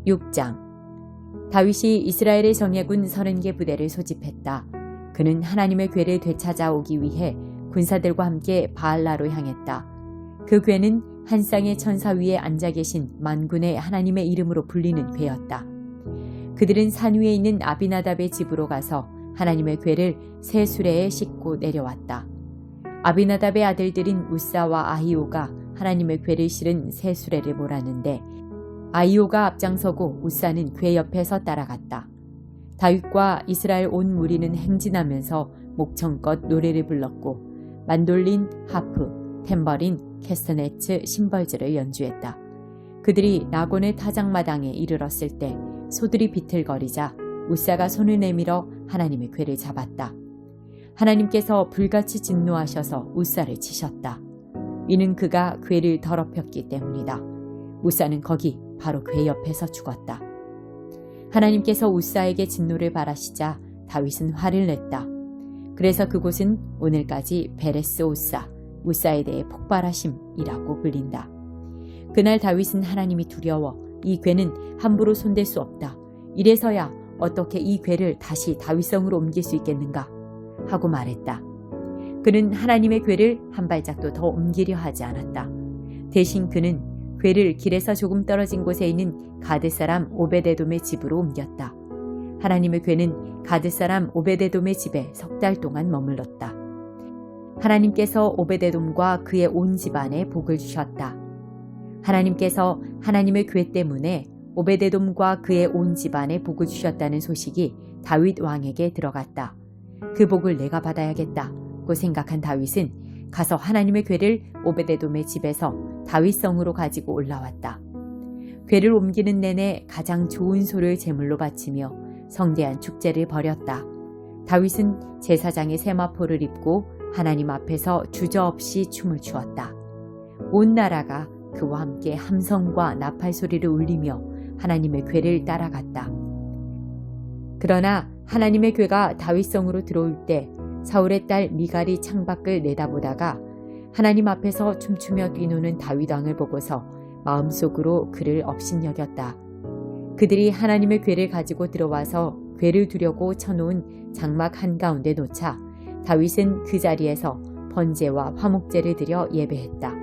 16장. 다윗이 이스라엘의 정예군 30개 부대를 소집했다. 그는 하나님의 궤를 되찾아오기 위해 군사들과 함께 바알라로 향했다. 그 궤는 한 쌍의 천사 위에 앉아 계신 만군의 하나님의 이름으로 불리는 궤였다. 그들은 산 위에 있는 아비나답의 집으로 가서 하나님의 궤를 새 수레에 싣고 내려왔다. 아비나답의 아들들인 우사와 아히오가 하나님의 궤를 실은 새 수레를 몰았는데 아히오가 앞장서고 우사는 궤 옆에서 따라갔다. 다윗과 이스라엘 온 무리는 행진하면서 목청껏 노래를 불렀고 만돌린, 하프, 탬버린, 캐스터네츠, 심벌즈를 연주했다. 그들이 나곤의 타작마당에 이르렀을 때 소들이 비틀거리자 우사가 손을 내밀어 하나님의 궤를 잡았다. 하나님께서 불같이 진노하셔서 우사를 치셨다. 이는 그가 궤를 더럽혔기 때문이다. 우사는 거기 바로 궤 옆에서 죽었다. 하나님께서 우사에게 진노를 바라시자 다윗은 화를 냈다. 그래서 그곳은 오늘까지 베레스 우사, 우사에 대해 폭발하심이라고 불린다. 그날 다윗은 하나님이 두려워 이 궤는 함부로 손댈 수 없다. 이래서야 어떻게 이 궤를 다시 다윗성으로 옮길 수 있겠는가 하고 말했다. 그는 하나님의 궤를 한 발짝도 더 옮기려 하지 않았다. 대신 그는 궤를 길에서 조금 떨어진 곳에 있는 가드 사람 오베데돔의 집으로 옮겼다. 하나님의 궤는 가드 사람 오베데돔의 집에 3달 동안 머물렀다. 하나님께서 오베데돔과 그의 온 집안에 복을 주셨다. 하나님께서 하나님의 궤 때문에 오베데돔과 그의 온 집안에 복을 주셨다는 소식이 다윗 왕에게 들어갔다. 그 복을 내가 받아야겠다고 생각한 다윗은 가서 하나님의 궤를 오베데돔의 집에서 다윗성으로 가지고 올라왔다. 궤를 옮기는 내내 가장 좋은 소를 제물로 바치며 성대한 축제를 벌였다. 다윗은 제사장의 세마포를 입고 하나님 앞에서 주저없이 춤을 추었다. 온 나라가 그와 함께 함성과 나팔 소리를 울리며 하나님의 궤를 따라갔다. 그러나 하나님의 궤가 다윗성으로 들어올 때 사울의 딸 미갈이 창밖을 내다보다가 하나님 앞에서 춤추며 뛰노는 다윗 왕을 보고서 마음속으로 그를 업신여겼다. 그들이 하나님의 궤를 가지고 들어와서 궤를 두려고 쳐놓은 장막 한가운데 놓자 다윗은 그 자리에서 번제와 화목제를 드려 예배했다.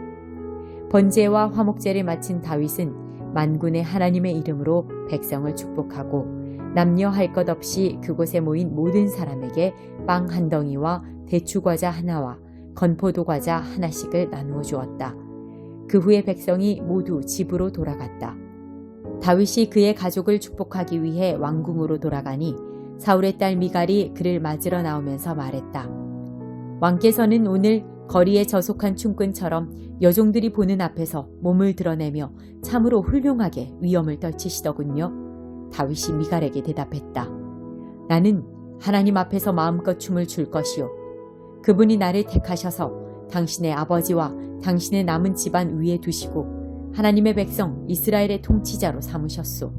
번제와 화목제를 마친 다윗은 만군의 하나님의 이름으로 백성을 축복하고 남녀 할 것 없이 그곳에 모인 모든 사람에게 빵 한 덩이와 대추과자 하나와 건포도 과자 하나씩을 나누어 주었다. 그 후에 백성이 모두 집으로 돌아갔다. 다윗이 그의 가족을 축복하기 위해 왕궁으로 돌아가니 사울의 딸 미갈이 그를 맞으러 나오면서 말했다. 왕께서는 오늘 거리에 저속한 춤꾼처럼 여종들이 보는 앞에서 몸을 드러내며 참으로 훌륭하게 위엄을 떨치시더군요. 다윗이 미갈에게 대답했다. 나는 하나님 앞에서 마음껏 춤을 출 것이요. 그분이 나를 택하셔서 당신의 아버지와 당신의 남은 집안 위에 두시고 하나님의 백성 이스라엘의 통치자로 삼으셨소.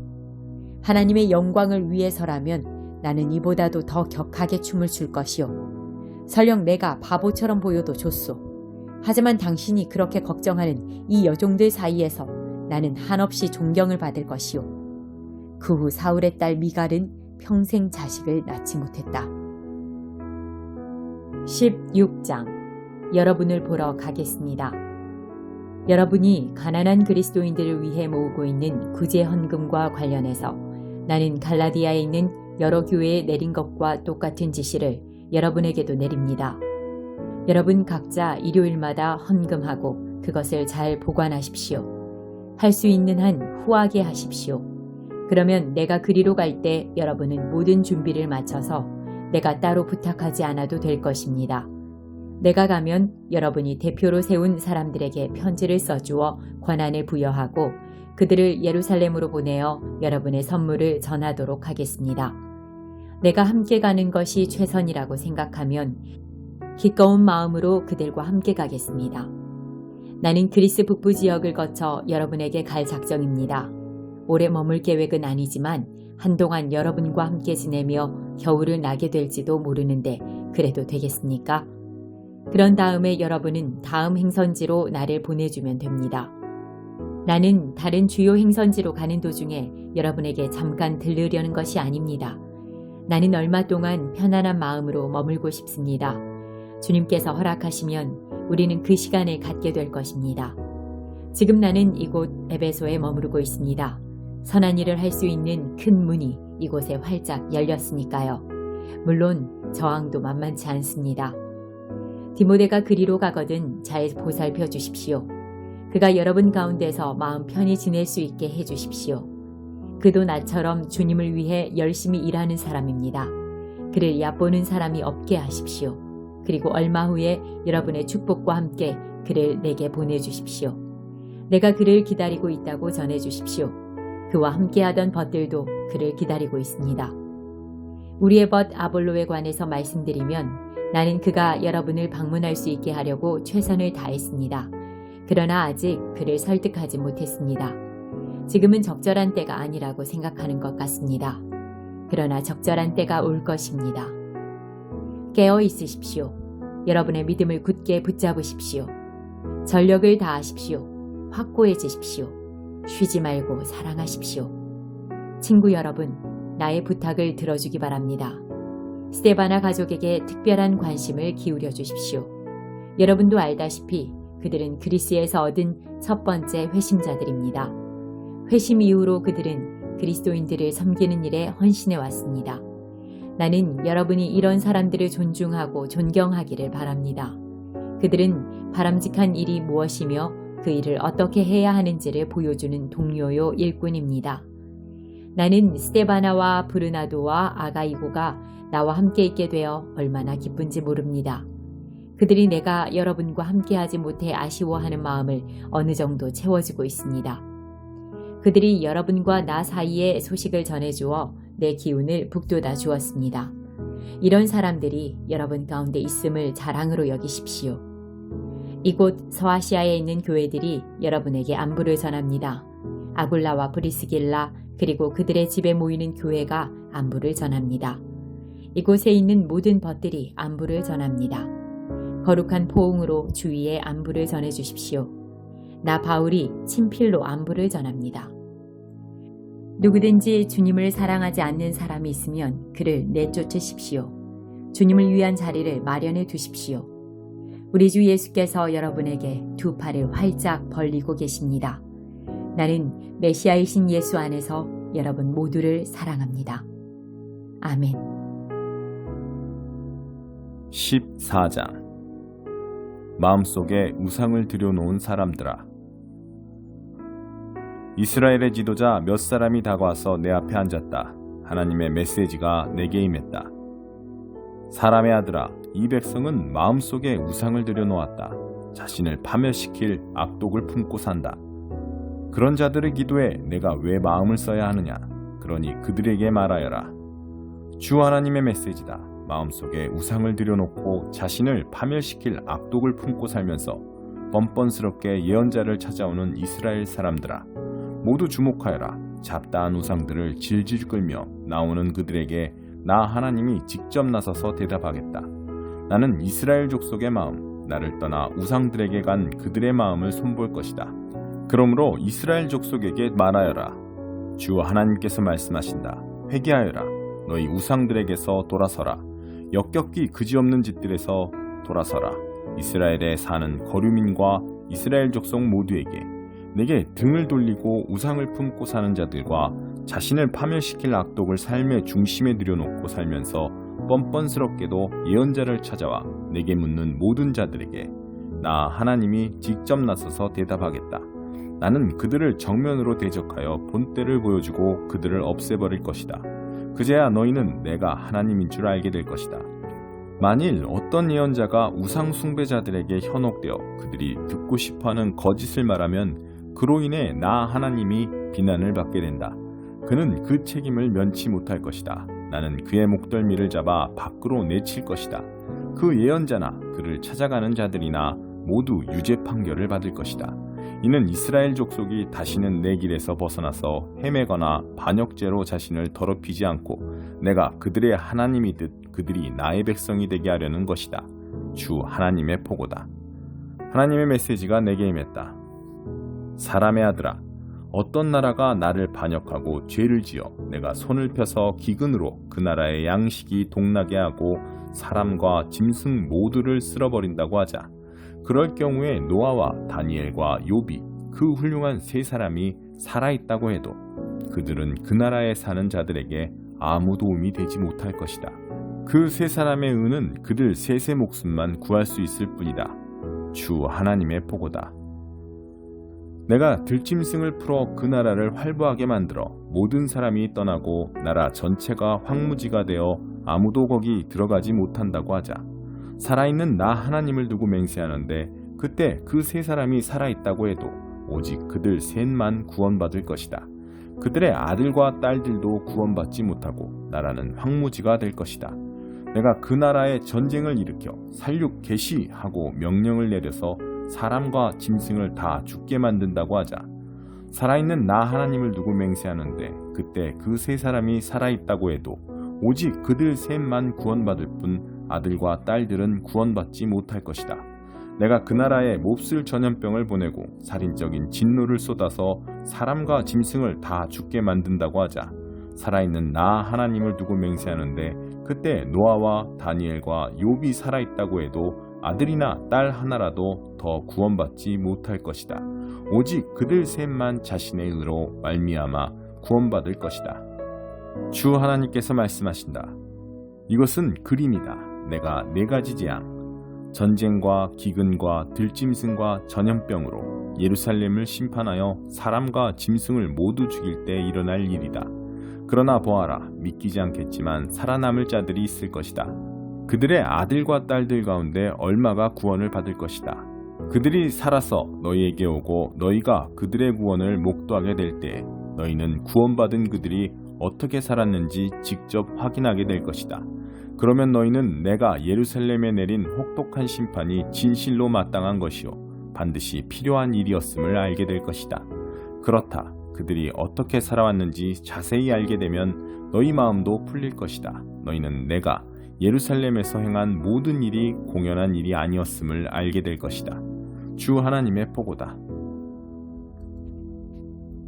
하나님의 영광을 위해서라면 나는 이보다도 더 격하게 춤을 출 것이요. 설령 내가 바보처럼 보여도 좋소. 하지만 당신이 그렇게 걱정하는 이 여종들 사이에서 나는 한없이 존경을 받을 것이요. 그 후 사울의 딸 미갈은 평생 자식을 낳지 못했다. 16장. 여러분을 보러 가겠습니다. 여러분이 가난한 그리스도인들을 위해 모으고 있는 구제 헌금과 관련해서 나는 갈라디아에 있는 여러 교회에 내린 것과 똑같은 지시를 여러분에게도 내립니다. 여러분 각자 일요일마다 헌금하고 그것을 잘 보관하십시오. 할 수 있는 한 후하게 하십시오. 그러면 내가 그리로 갈 때 여러분은 모든 준비를 마쳐서 내가 따로 부탁하지 않아도 될 것입니다. 내가 가면 여러분이 대표로 세운 사람들에게 편지를 써주어 권한을 부여하고 그들을 예루살렘으로 보내어 여러분의 선물을 전하도록 하겠습니다. 내가 함께 가는 것이 최선이라고 생각하면 기꺼운 마음으로 그들과 함께 가겠습니다. 나는 그리스 북부 지역을 거쳐 여러분에게 갈 작정입니다. 오래 머물 계획은 아니지만 한동안 여러분과 함께 지내며 겨울을 나게 될지도 모르는데 그래도 되겠습니까? 그런 다음에 여러분은 다음 행선지로 나를 보내주면 됩니다. 나는 다른 주요 행선지로 가는 도중에 여러분에게 잠깐 들르려는 것이 아닙니다. 나는 얼마 동안 편안한 마음으로 머물고 싶습니다. 주님께서 허락하시면 우리는 그 시간을 갖게 될 것입니다. 지금 나는 이곳 에베소에 머무르고 있습니다. 선한 일을 할 수 있는 큰 문이 이곳에 활짝 열렸으니까요. 물론 저항도 만만치 않습니다. 디모데가 그리로 가거든 잘 보살펴 주십시오. 그가 여러분 가운데서 마음 편히 지낼 수 있게 해 주십시오. 그도 나처럼 주님을 위해 열심히 일하는 사람입니다. 그를 얕보는 사람이 없게 하십시오. 그리고 얼마 후에 여러분의 축복과 함께 그를 내게 보내주십시오. 내가 그를 기다리고 있다고 전해주십시오. 그와 함께하던 벗들도 그를 기다리고 있습니다. 우리의 벗 아볼로에 관해서 말씀드리면 나는 그가 여러분을 방문할 수 있게 하려고 최선을 다했습니다. 그러나 아직 그를 설득하지 못했습니다. 지금은 적절한 때가 아니라고 생각하는 것 같습니다. 그러나 적절한 때가 올 것입니다. 깨어 있으십시오. 여러분의 믿음을 굳게 붙잡으십시오. 전력을 다하십시오. 확고해지십시오. 쉬지 말고 사랑하십시오. 친구 여러분, 나의 부탁을 들어주기 바랍니다. 스테바나 가족에게 특별한 관심을 기울여 주십시오. 여러분도 알다시피 그들은 그리스에서 얻은 첫 번째 회심자들입니다. 회심 이후로 그들은 그리스도인들을 섬기는 일에 헌신해 왔습니다. 나는 여러분이 이런 사람들을 존중하고 존경하기를 바랍니다. 그들은 바람직한 일이 무엇이며 그 일을 어떻게 해야 하는지를 보여주는 동료요 일꾼입니다. 나는 스테바나와 브르나도와 아가이고가 나와 함께 있게 되어 얼마나 기쁜지 모릅니다. 그들이 내가 여러분과 함께하지 못해 아쉬워하는 마음을 어느 정도 채워주고 있습니다. 그들이 여러분과 나 사이에 소식을 전해주어 내 기운을 북돋아 주었습니다. 이런 사람들이 여러분 가운데 있음을 자랑으로 여기십시오. 이곳 서아시아에 있는 교회들이 여러분에게 안부를 전합니다. 아굴라와 브리스길라 그리고 그들의 집에 모이는 교회가 안부를 전합니다. 이곳에 있는 모든 벗들이 안부를 전합니다. 거룩한 포옹으로 주위에 안부를 전해주십시오. 나 바울이 친필로 안부를 전합니다. 누구든지 주님을 사랑하지 않는 사람이 있으면 그를 내쫓으십시오. 주님을 위한 자리를 마련해 두십시오. 우리 주 예수께서 여러분에게 두 팔을 활짝 벌리고 계십니다. 나는 메시아이신 예수 안에서 여러분 모두를 사랑합니다. 아멘. 14장 마음속에 우상을 들여놓은 사람들아. 이스라엘의 지도자 몇 사람이 다가와서 내 앞에 앉았다. 하나님의 메시지가 내게 임했다. 사람의 아들아, 이 백성은 마음속에 우상을 들여놓았다. 자신을 파멸시킬 악독을 품고 산다. 그런 자들의 기도에 내가 왜 마음을 써야 하느냐? 그러니 그들에게 말하여라. 주 하나님의 메시지다. 마음속에 우상을 들여놓고 자신을 파멸시킬 악독을 품고 살면서 뻔뻔스럽게 예언자를 찾아오는 이스라엘 사람들아, 모두 주목하여라. 잡다한 우상들을 질질 끌며 나오는 그들에게 나 하나님이 직접 나서서 대답하겠다. 나는 이스라엘 족속의 마음, 나를 떠나 우상들에게 간 그들의 마음을 손볼 것이다. 그러므로 이스라엘 족속에게 말하여라. 주 하나님께서 말씀하신다. 회개하여라. 너희 우상들에게서 돌아서라. 역겹기 그지없는 짓들에서 돌아서라. 이스라엘에 사는 거류민과 이스라엘 족속 모두에게 내게 등을 돌리고 우상을 품고 사는 자들과 자신을 파멸시킬 악독을 삶의 중심에 들여놓고 살면서 뻔뻔스럽게도 예언자를 찾아와 내게 묻는 모든 자들에게 나 하나님이 직접 나서서 대답하겠다. 나는 그들을 정면으로 대적하여 본때를 보여주고 그들을 없애버릴 것이다. 그제야 너희는 내가 하나님인 줄 알게 될 것이다. 만일 어떤 예언자가 우상 숭배자들에게 현혹되어 그들이 듣고 싶어하는 거짓을 말하면 그로 인해 나 하나님이 비난을 받게 된다. 그는 그 책임을 면치 못할 것이다. 나는 그의 목덜미를 잡아 밖으로 내칠 것이다. 그 예언자나 그를 찾아가는 자들이나 모두 유죄 판결을 받을 것이다. 이는 이스라엘 족속이 다시는 내 길에서 벗어나서 헤매거나 반역죄로 자신을 더럽히지 않고 내가 그들의 하나님이듯 그들이 나의 백성이 되게 하려는 것이다. 주 하나님의 포고다. 하나님의 메시지가 내게 임했다. 사람의 아들아, 어떤 나라가 나를 반역하고 죄를 지어 내가 손을 펴서 기근으로 그 나라의 양식이 동나게 하고 사람과 짐승 모두를 쓸어버린다고 하자. 그럴 경우에 노아와 다니엘과 욥이 그 훌륭한 세 사람이 살아있다고 해도 그들은 그 나라에 사는 자들에게 아무 도움이 되지 못할 것이다. 그 세 사람의 은은 그들 셋의 목숨만 구할 수 있을 뿐이다. 주 하나님의 보고다. 내가 들짐승을 풀어 그 나라를 활보하게 만들어 모든 사람이 떠나고 나라 전체가 황무지가 되어 아무도 거기 들어가지 못한다고 하자. 살아있는 나 하나님을 두고 맹세하는데 그때 그 세 사람이 살아있다고 해도 오직 그들 셋만 구원받을 것이다. 그들의 아들과 딸들도 구원받지 못하고 나라는 황무지가 될 것이다. 내가 그 나라에 전쟁을 일으켜 살육 개시하고 명령을 내려서 사람과 짐승을 다 죽게 만든다고 하자. 살아있는 나 하나님을 두고 맹세하는데 그때 그 세 사람이 살아있다고 해도 오직 그들 셋만 구원받을 뿐 아들과 딸들은 구원받지 못할 것이다. 내가 그 나라에 몹쓸 전염병을 보내고 살인적인 진노를 쏟아서 사람과 짐승을 다 죽게 만든다고 하자. 살아있는 나 하나님을 두고 맹세하는데 그때 노아와 다니엘과 욥이 살아있다고 해도 아들이나 딸 하나라도 더 구원받지 못할 것이다. 오직 그들 셋만 자신의 의로 말미암아 구원받을 것이다. 주 하나님께서 말씀하신다. 이것은 그림이다. 내가 4가지 재앙, 전쟁과 기근과 들짐승과 전염병으로 예루살렘을 심판하여 사람과 짐승을 모두 죽일 때 일어날 일이다. 그러나 보아라, 믿기지 않겠지만 살아남을 자들이 있을 것이다. 그들의 아들과 딸들 가운데 얼마가 구원을 받을 것이다. 그들이 살아서 너희에게 오고 너희가 그들의 구원을 목도하게 될 때에 너희는 구원받은 그들이 어떻게 살았는지 직접 확인하게 될 것이다. 그러면 너희는 내가 예루살렘에 내린 혹독한 심판이 진실로 마땅한 것이요 반드시 필요한 일이었음을 알게 될 것이다. 그렇다. 그들이 어떻게 살아왔는지 자세히 알게 되면 너희 마음도 풀릴 것이다. 너희는 내가 예루살렘에서 행한 모든 일이 공연한 일이 아니었음을 알게 될 것이다. 주 하나님의 보고다.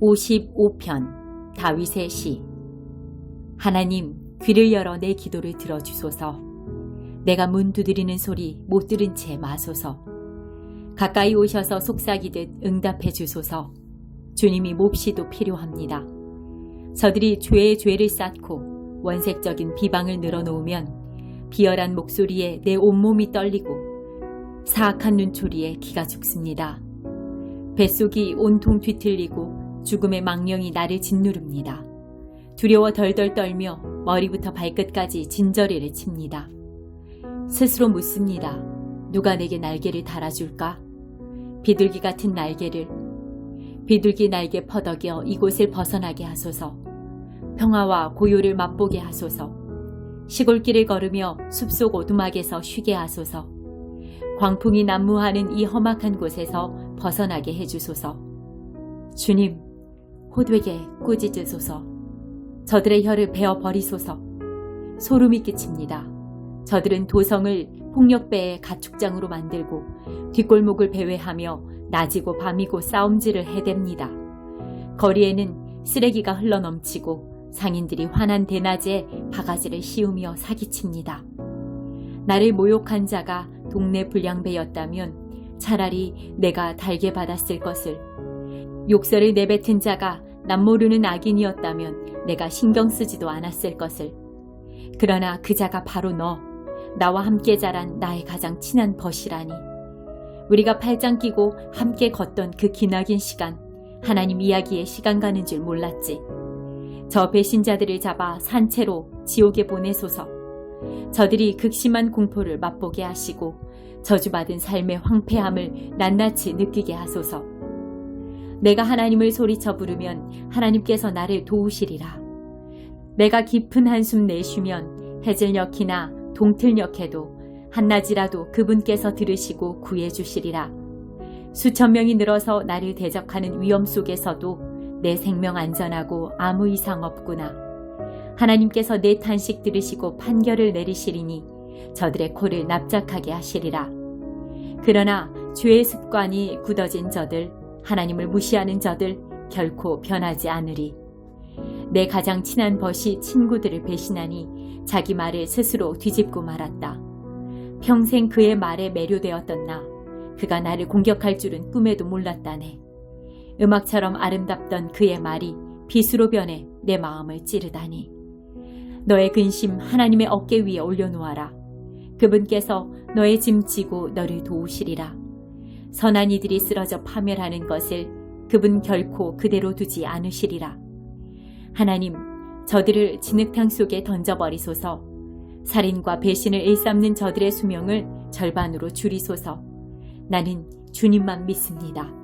55편 다윗의 시. 하나님, 귀를 열어 내 기도를 들어주소서. 내가 문 두드리는 소리 못 들은 채 마소서. 가까이 오셔서 속삭이듯 응답해 주소서. 주님이 몹시도 필요합니다. 저들이 죄의 죄를 쌓고 원색적인 비방을 늘어놓으면 비열한 목소리에 내 온몸이 떨리고 사악한 눈초리에 기가 죽습니다. 뱃속이 온통 뒤틀리고 죽음의 망령이 나를 짓누릅니다. 두려워 덜덜 떨며 머리부터 발끝까지 진저리를 칩니다. 스스로 묻습니다. 누가 내게 날개를 달아줄까? 비둘기 같은 날개를. 비둘기 날개 퍼덕여 이곳을 벗어나게 하소서. 평화와 고요를 맛보게 하소서. 시골길을 걸으며 숲속 오두막에서 쉬게 하소서. 광풍이 난무하는 이 험악한 곳에서 벗어나게 해주소서. 주님, 호되게 꾸짖으소서. 저들의 혀를 베어 버리소서. 소름이 끼칩니다. 저들은 도성을 폭력배의 가축장으로 만들고 뒷골목을 배회하며 낮이고 밤이고 싸움질을 해댑니다. 거리에는 쓰레기가 흘러넘치고 상인들이 환한 대낮에 바가지를 씌우며 사기칩니다. 나를 모욕한 자가 동네 불량배였다면 차라리 내가 달게 받았을 것을, 욕설을 내뱉은 자가 남 모르는 악인이었다면 내가 신경 쓰지도 않았을 것을. 그러나 그 자가 바로 너, 나와 함께 자란 나의 가장 친한 벗이라니. 우리가 팔짱 끼고 함께 걷던 그 기나긴 시간, 하나님 이야기에 시간 가는 줄 몰랐지. 저 배신자들을 잡아 산채로 지옥에 보내소서. 저들이 극심한 공포를 맛보게 하시고 저주받은 삶의 황폐함을 낱낱이 느끼게 하소서. 내가 하나님을 소리쳐 부르면 하나님께서 나를 도우시리라. 내가 깊은 한숨 내쉬면 해질녘이나 동틀녘에도 한낮이라도 그분께서 들으시고 구해주시리라. 수천 명이 늘어서 나를 대적하는 위험 속에서도 내 생명 안전하고 아무 이상 없구나. 하나님께서 내 탄식 들으시고 판결을 내리시리니 저들의 코를 납작하게 하시리라. 그러나 죄의 습관이 굳어진 저들, 하나님을 무시하는 저들, 결코 변하지 않으리. 내 가장 친한 벗이 친구들을 배신하니 자기 말을 스스로 뒤집고 말았다. 평생 그의 말에 매료되었던 나, 그가 나를 공격할 줄은 꿈에도 몰랐다네. 음악처럼 아름답던 그의 말이 비수로 변해 내 마음을 찌르다니. 너의 근심 하나님의 어깨 위에 올려놓아라. 그분께서 너의 짐 지고 너를 도우시리라. 선한 이들이 쓰러져 파멸하는 것을 그분 결코 그대로 두지 않으시리라. 하나님, 저들을 진흙탕 속에 던져버리소서. 살인과 배신을 일삼는 저들의 수명을 절반으로 줄이소서. 나는 주님만 믿습니다.